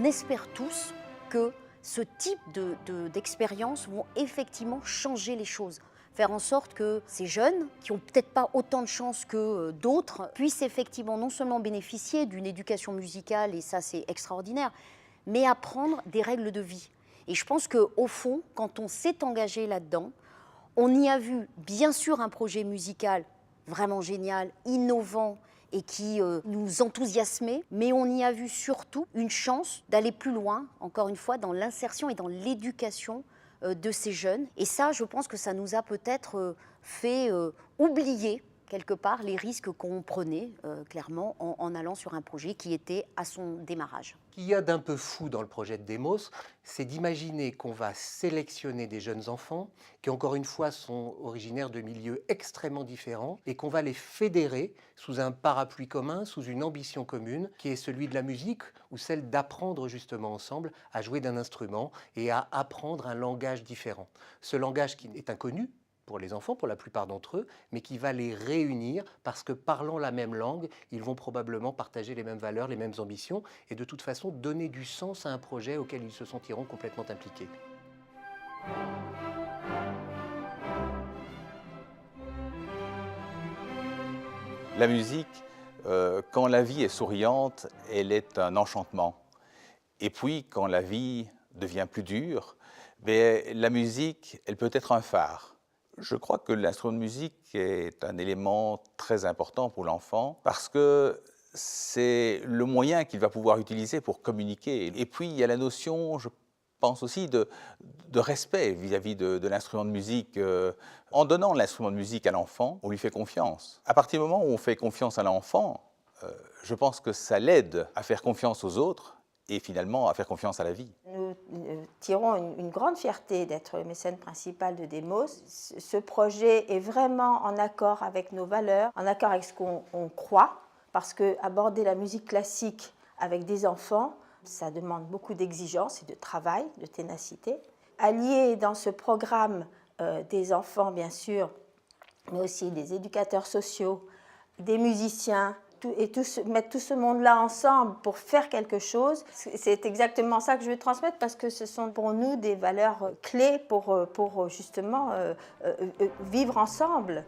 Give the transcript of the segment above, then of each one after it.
espère tous que ce type d'expériences vont effectivement changer les choses. Faire en sorte que ces jeunes, qui n'ont peut-être pas autant de chance que d'autres, puissent effectivement non seulement bénéficier d'une éducation musicale, et ça c'est extraordinaire, mais apprendre des règles de vie. Et je pense qu'au fond, quand on s'est engagé là-dedans, on y a vu bien sûr un projet musical vraiment génial, innovant et qui nous enthousiasmait, mais on y a vu surtout une chance d'aller plus loin, encore une fois, dans l'insertion et dans l'éducation de ces jeunes. Et ça, je pense que ça nous a peut-être fait oublier quelque part les risques qu'on prenait clairement en allant sur un projet qui était à son démarrage. Ce qu'il y a d'un peu fou dans le projet de Demos, c'est d'imaginer qu'on va sélectionner des jeunes enfants qui, encore une fois, sont originaires de milieux extrêmement différents et qu'on va les fédérer sous un parapluie commun, sous une ambition commune, qui est celui de la musique ou celle d'apprendre justement ensemble à jouer d'un instrument et à apprendre un langage différent. Ce langage qui est inconnu pour les enfants, pour la plupart d'entre eux, mais qui va les réunir parce que parlant la même langue, ils vont probablement partager les mêmes valeurs, les mêmes ambitions et de toute façon donner du sens à un projet auquel ils se sentiront complètement impliqués. La musique, quand la vie est souriante, elle est un enchantement. Et puis, quand la vie devient plus dure, la musique, elle peut être un phare. Je crois que l'instrument de musique est un élément très important pour l'enfant parce que c'est le moyen qu'il va pouvoir utiliser pour communiquer. Et puis, il y a la notion, je pense aussi, de respect vis-à-vis de l'instrument de musique. En donnant l'instrument de musique à l'enfant, on lui fait confiance. À partir du moment où on fait confiance à l'enfant, je pense que ça l'aide à faire confiance aux autres et finalement à faire confiance à la vie. Nous tirons une grande fierté d'être le mécène principal de Demos. Ce projet est vraiment en accord avec nos valeurs, en accord avec ce qu'on croit, parce qu'aborder la musique classique avec des enfants, ça demande beaucoup d'exigence et de travail, de ténacité. Allier dans ce programme des enfants, bien sûr, mais aussi des éducateurs sociaux, des musiciens, mettre tout ce monde-là ensemble pour faire quelque chose, c'est exactement ça que je veux transmettre parce que ce sont pour nous des valeurs clés pour justement vivre ensemble.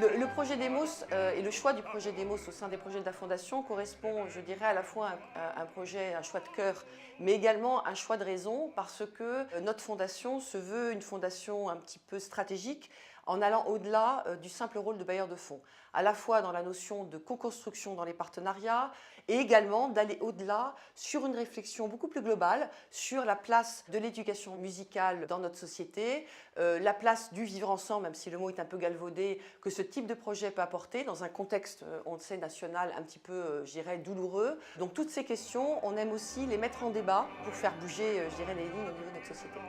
Le projet Demos et le choix du projet Demos au sein des projets de la Fondation correspond, je dirais, à la fois à un choix de cœur, mais également un choix de raison parce que notre fondation se veut une fondation un petit peu stratégique en allant au-delà du simple rôle de bailleur de fonds, à la fois dans la notion de co-construction dans les partenariats et également d'aller au-delà sur une réflexion beaucoup plus globale sur la place de l'éducation musicale dans notre société, la place du vivre ensemble, même si le mot est un peu galvaudé, que ce type de projet peut apporter dans un contexte, on le sait, national un petit peu, je dirais, douloureux. Donc toutes ces questions, on aime aussi les mettre en débat pour faire bouger, je dirais, les lignes au niveau de notre société.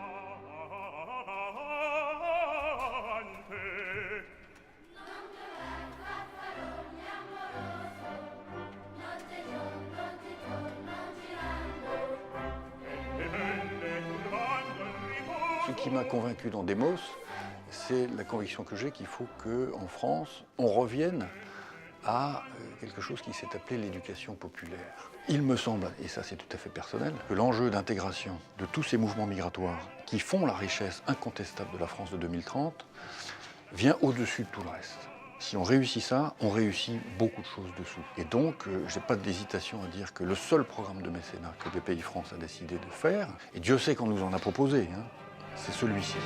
Ce qui m'a convaincu dans Demos, c'est la conviction que j'ai qu'il faut qu'en France, on revienne à quelque chose qui s'est appelé l'éducation populaire. Il me semble, et ça c'est tout à fait personnel, que l'enjeu d'intégration de tous ces mouvements migratoires qui font la richesse incontestable de la France de 2030 vient au-dessus de tout le reste. Si on réussit ça, on réussit beaucoup de choses dessous. Et donc, je n'ai pas d'hésitation à dire que le seul programme de mécénat que BPI France a décidé de faire, et Dieu sait qu'on nous en a proposé, c'est celui-ci.